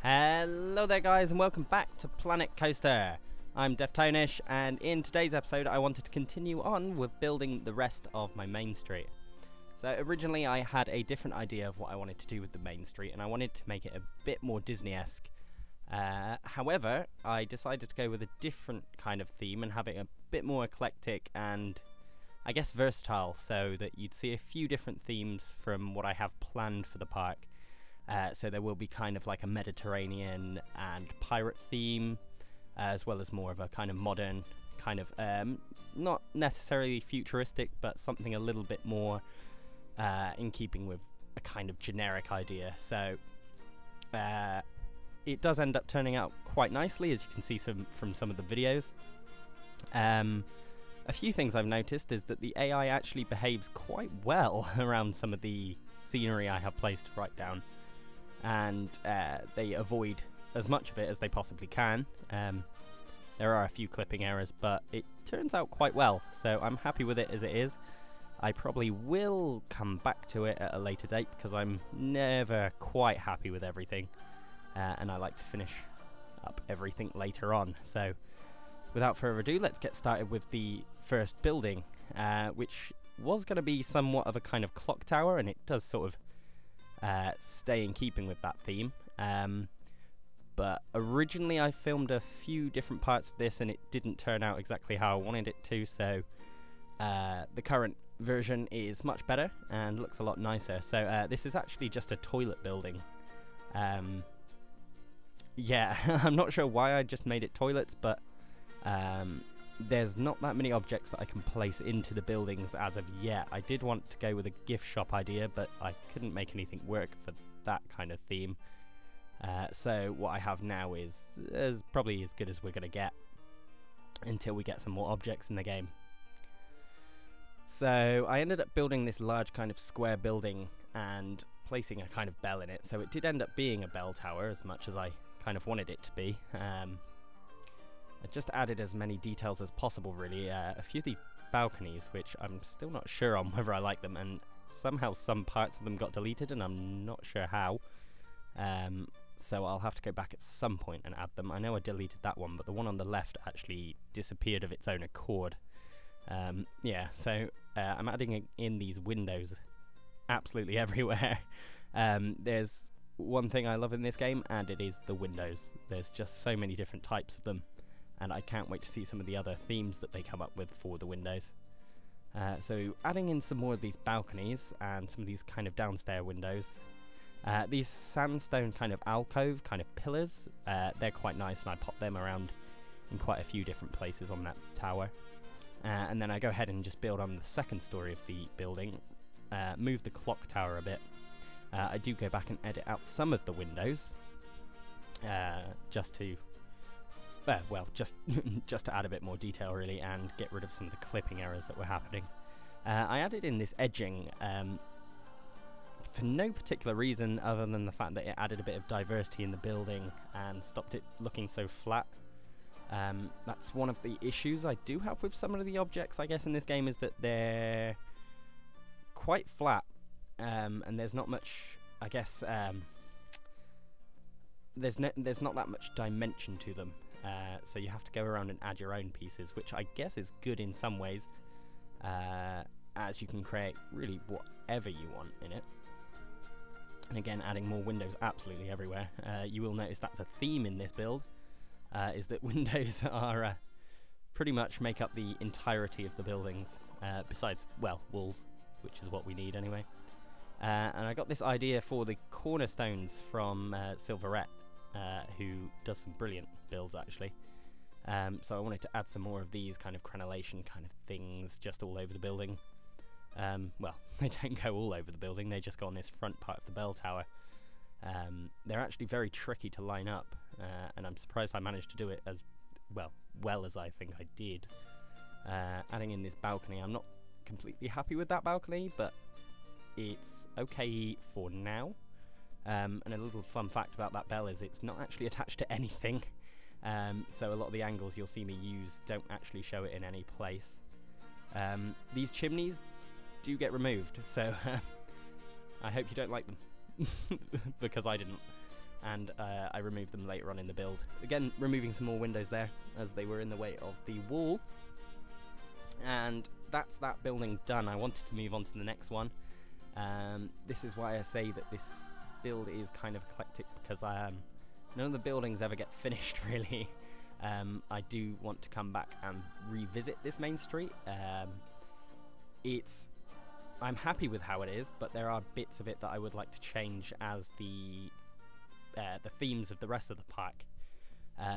Hello there guys and welcome back to Planet Coaster. I'm Deftonish and in today's episode I wanted to continue on with building the rest of my main street. So originally I had a different idea of what I wanted to do with the main street and I wanted to make it a bit more Disney-esque. However, I decided to go with a different kind of theme and have it a bit more eclectic and I guess versatile, so that you'd see a few different themes from what I have planned for the park. So there will be kind of like a Mediterranean and pirate theme, as well as more of a kind of modern, kind of not necessarily futuristic, but something a little bit more in keeping with a kind of generic idea. So it does end up turning out quite nicely, as you can see from some of the videos. A few things I've noticed is that the AI actually behaves quite well around some of the scenery I have placed right down. And they avoid as much of it as they possibly can. There are a few clipping errors, but it turns out quite well, so I'm happy with it as it is. I probably will come back to it at a later date because I'm never quite happy with everything, and I like to finish up everything later on. So without further ado, let's get started with the first building, which was going to be somewhat of a kind of clock tower, and it does sort of stay in keeping with that theme. But originally I filmed a few different parts of this and it didn't turn out exactly how I wanted it to, so the current version is much better and looks a lot nicer. So this is actually just a toilet building. Yeah, I'm not sure why I just made it toilets, but there's not that many objects that I can place into the buildings as of yet. I did want to go with a gift shop idea, but I couldn't make anything work for that kind of theme. So what I have now is probably as good as we're going to get until we get some more objects in the game. So I ended up building this large kind of square building and placing a kind of bell in it. So it did end up being a bell tower as much as I kind of wanted it to be. I just added as many details as possible, really. A few of these balconies, which I'm still not sure on whether I like them, and somehow some parts of them got deleted, and I'm not sure how. So I'll have to go back at some point and add them. I know I deleted that one, but the one on the left actually disappeared of its own accord. Yeah, so I'm adding in these windows absolutely everywhere. There's one thing I love in this game, and it is the windows. There's just so many different types of them. And I can't wait to see some of the other themes that they come up with for the windows. So adding in some more of these balconies and some of these kind of downstairs windows. These sandstone kind of alcove kind of pillars, they're quite nice, and I pop them around in quite a few different places on that tower. And then I go ahead and just build on the second story of the building, move the clock tower a bit. I do go back and edit out some of the windows, just to just to add a bit more detail, really, and get rid of some of the clipping errors that were happening. I added in this edging for no particular reason other than the fact that it added a bit of diversity in the building and stopped it looking so flat. That's one of the issues I do have with some of the objects, I guess, in this game, is that they're quite flat, and there's not much, I guess, there's not that much dimension to them. So you have to go around and add your own pieces, which I guess is good in some ways, as you can create really whatever you want in it. And again, adding more windows absolutely everywhere. You will notice that's a theme in this build, is that windows are pretty much make up the entirety of the buildings, besides, well, walls, which is what we need anyway. And I got this idea for the cornerstones from Silverette, who does some brilliant builds, actually. So I wanted to add some more of these kind of crenellation kind of things just all over the building. Well, they don't go all over the building, they just go on this front part of the bell tower. They're actually very tricky to line up, and I'm surprised I managed to do it as well as I think I did. Adding in this balcony, I'm not completely happy with that balcony, but it's okay for now. And a little fun fact about that bell is it's not actually attached to anything, so a lot of the angles you'll see me use don't actually show it in any place. These chimneys do get removed, so I hope you don't like them, because I didn't. and I removed them later on in the build. Again, removing some more windows there, as they were in the way of the wall. And that's that building done. I wanted to move on to the next one. This is why I say that this build is kind of eclectic, because none of the buildings ever get finished, really. I do want to come back and revisit this main street. I'm happy with how it is, but there are bits of it that I would like to change as the themes of the rest of the park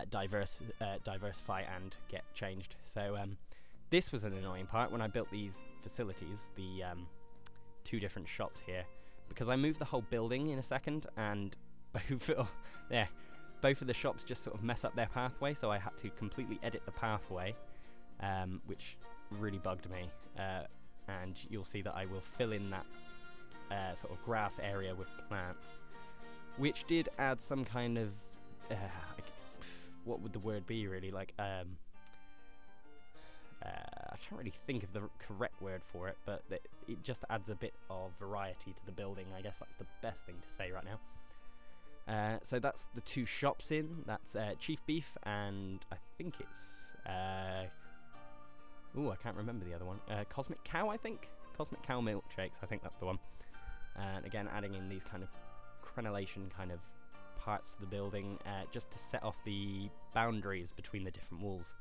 diversify and get changed. So this was an annoying part when I built these facilities, the 2 different shops here, because I moved the whole building in a second, and both of the shops just sort of mess up their pathway, so I had to completely edit the pathway, which really bugged me. And you'll see that I will fill in that sort of grass area with plants, which did add some kind of what would the word be, really? Like I can't really think of the correct word for it, but it just adds a bit of variety to the building. I guess that's the best thing to say right now. So that's the 2 shops in. That's Chief Beef, and I think it's I can't remember the other one. Cosmic Cow, I think? Cosmic Cow Milkshakes, I think that's the one. And again, adding in these kind of crenellation kind of parts to the building, just to set off the boundaries between the different walls.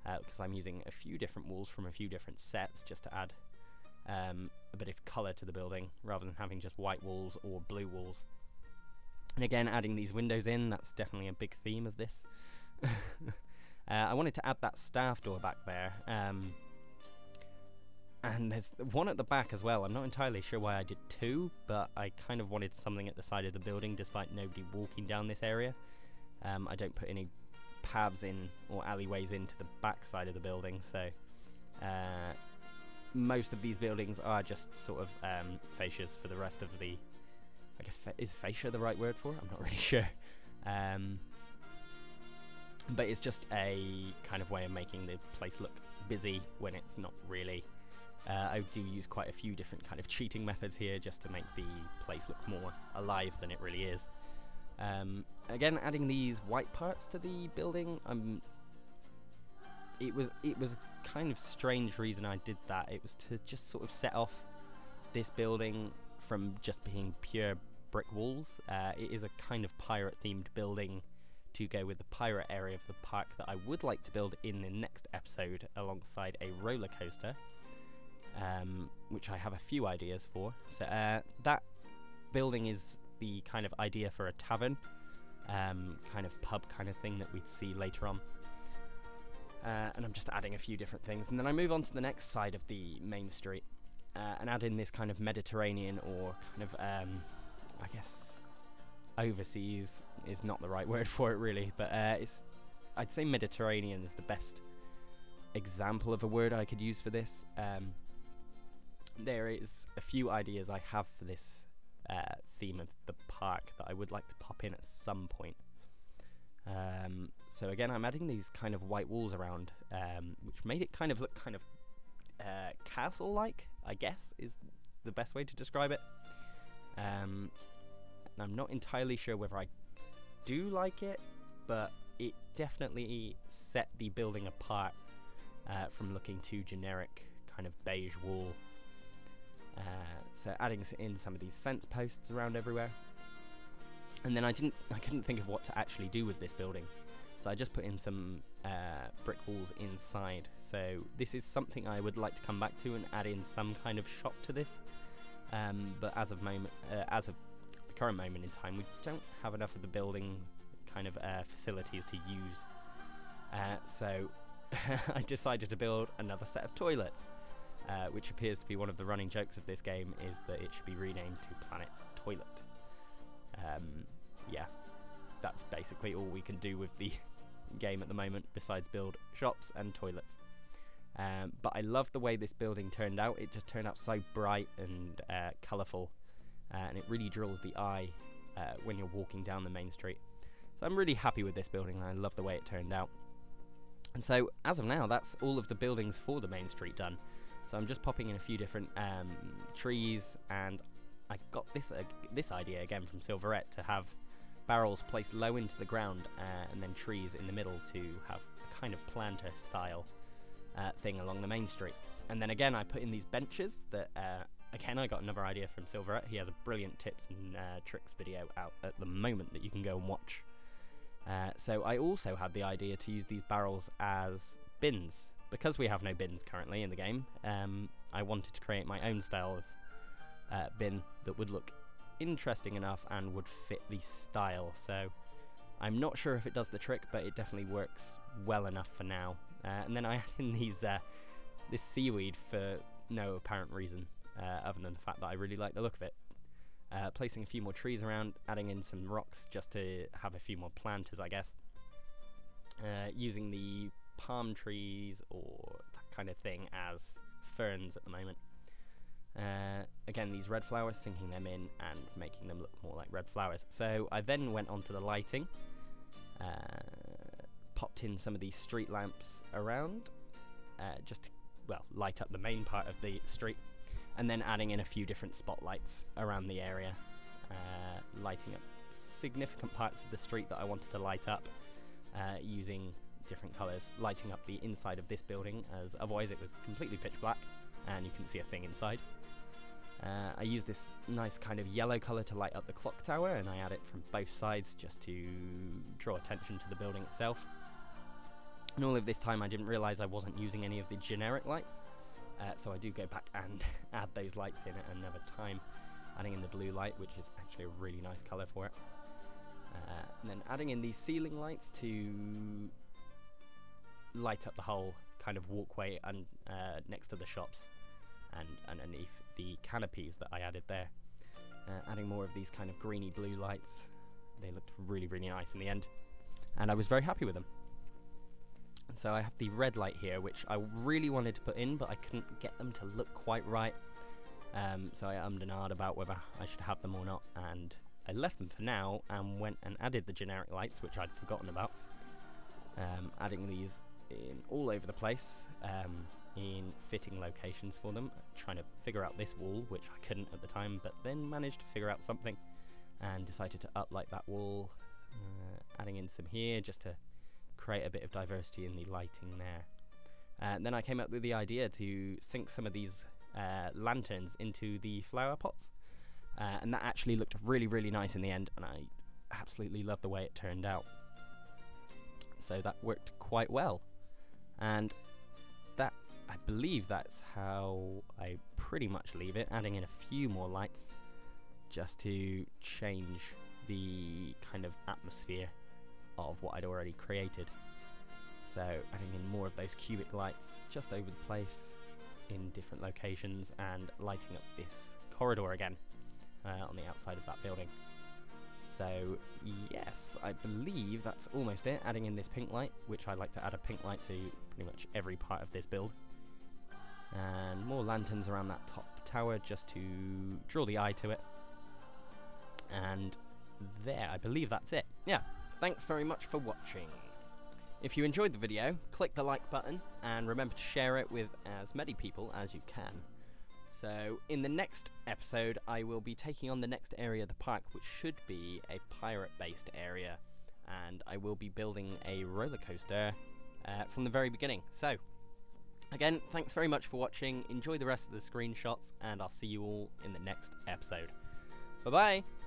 Because I'm using a few different walls from a few different sets, just to add a bit of colour to the building, rather than having just white walls or blue walls. And again, adding these windows in, that's definitely a big theme of this. I wanted to add that staff door back there, and there's one at the back as well. I'm not entirely sure why I did 2, but I kind of wanted something at the side of the building despite nobody walking down this area. I don't put any paths in or alleyways into the back side of the building, so most of these buildings are just sort of fascias for the rest of the... I guess is fascia the right word for it? I'm not really sure. But it's just a kind of way of making the place look busy when it's not really. I do use quite a few different kind of cheating methods here just to make the place look more alive than it really is. Again, adding these white parts to the building, it was kind of strange reason I did that. It was to just sort of set off this building from just being pure brick walls. It is a kind of pirate themed building to go with the pirate area of the park that I would like to build in the next episode alongside a roller coaster, which I have a few ideas for. So that building is the kind of idea for a tavern, kind of pub kind of thing that we'd see later on. And I'm just adding a few different things, and then I move on to the next side of the main street and add in this kind of Mediterranean, or kind of I guess overseas is not the right word for it really, but I'd say Mediterranean is the best example of a word I could use for this. There is a few ideas I have for this theme of the park that I would like to pop in at some point. So again, I'm adding these kind of white walls around, which made it kind of look kind of castle-like, I guess is the best way to describe it. And I'm not entirely sure whether I do like it, but it definitely set the building apart from looking too generic, kind of beige wall. So adding in some of these fence posts around everywhere. And then I couldn't think of what to actually do with this building, so I just put in some brick walls inside. So this is something I would like to come back to and add in some kind of shop to this. But as of the current moment in time, we don't have enough of the building kind of facilities to use. So I decided to build another set of toilets, which appears to be one of the running jokes of this game, is that it should be renamed to Planet Toilet. Yeah, that's basically all we can do with the game at the moment, besides build shops and toilets. But I love the way this building turned out. It just turned out so bright and colourful, and it really draws the eye when you're walking down the main street. So I'm really happy with this building, and I love the way it turned out. And so as of now, that's all of the buildings for the main street done. So I'm just popping in a few different trees, and I got this idea again from Silverette to have barrels placed low into the ground, and then trees in the middle to have a kind of planter style thing along the main street. And then again I put in these benches that again I got another idea from Silverette. He has a brilliant tips and tricks video out at the moment that you can go and watch. So I also had the idea to use these barrels as bins. Because we have no bins currently in the game, I wanted to create my own style of bin that would look interesting enough and would fit the style. So I'm not sure if it does the trick, but it definitely works well enough for now. And then I add in these this seaweed for no apparent reason other than the fact that I really like the look of it. Placing a few more trees around, adding in some rocks just to have a few more planters, I guess. Using the palm trees or that kind of thing as ferns at the moment. Again, these red flowers, sinking them in and making them look more like red flowers. So I then went on to the lighting, popped in some of these street lamps around, just to, well, light up the main part of the street, and then adding in a few different spotlights around the area, lighting up significant parts of the street that I wanted to light up, using different colours, lighting up the inside of this building, as otherwise it was completely pitch black and you couldn't see a thing inside. I used this nice kind of yellow colour to light up the clock tower, and I add it from both sides just to draw attention to the building itself. And all of this time I didn't realise I wasn't using any of the generic lights, so I do go back and add those lights in at another time, adding in the blue light, which is actually a really nice colour for it. And then adding in these ceiling lights to light up the whole kind of walkway and next to the shops and underneath the canopies that I added there. Adding more of these kind of greeny blue lights. They looked really, really nice in the end, and I was very happy with them. So I have the red light here, which I really wanted to put in, but I couldn't get them to look quite right. So I ummed and ahed about whether I should have them or not, and I left them for now and went and added the generic lights, which I'd forgotten about. Adding these in all over the place, in fitting locations for them, trying to figure out this wall, which I couldn't at the time, but then managed to figure out something and decided to uplight that wall, adding in some here just to create a bit of diversity in the lighting there. Then I came up with the idea to sink some of these lanterns into the flower pots, and that actually looked really, really nice in the end, and I absolutely loved the way it turned out. So that worked quite well, and that, I believe that's how I pretty much leave it, adding in a few more lights just to change the kind of atmosphere of what I'd already created. So adding in more of those cubic lights just over the place in different locations and lighting up this corridor again on the outside of that building. So yes, I believe that's almost it. Adding in this pink light, which I like to add a pink light to pretty much every part of this build. And more lanterns around that top tower just to draw the eye to it. And there, I believe that's it. Yeah, thanks very much for watching. If you enjoyed the video, click the like button and remember to share it with as many people as you can. So in the next episode I will be taking on the next area of the park, which should be a pirate based area, and I will be building a roller coaster from the very beginning. So again, thanks very much for watching, enjoy the rest of the screenshots, and I'll see you all in the next episode. Bye bye!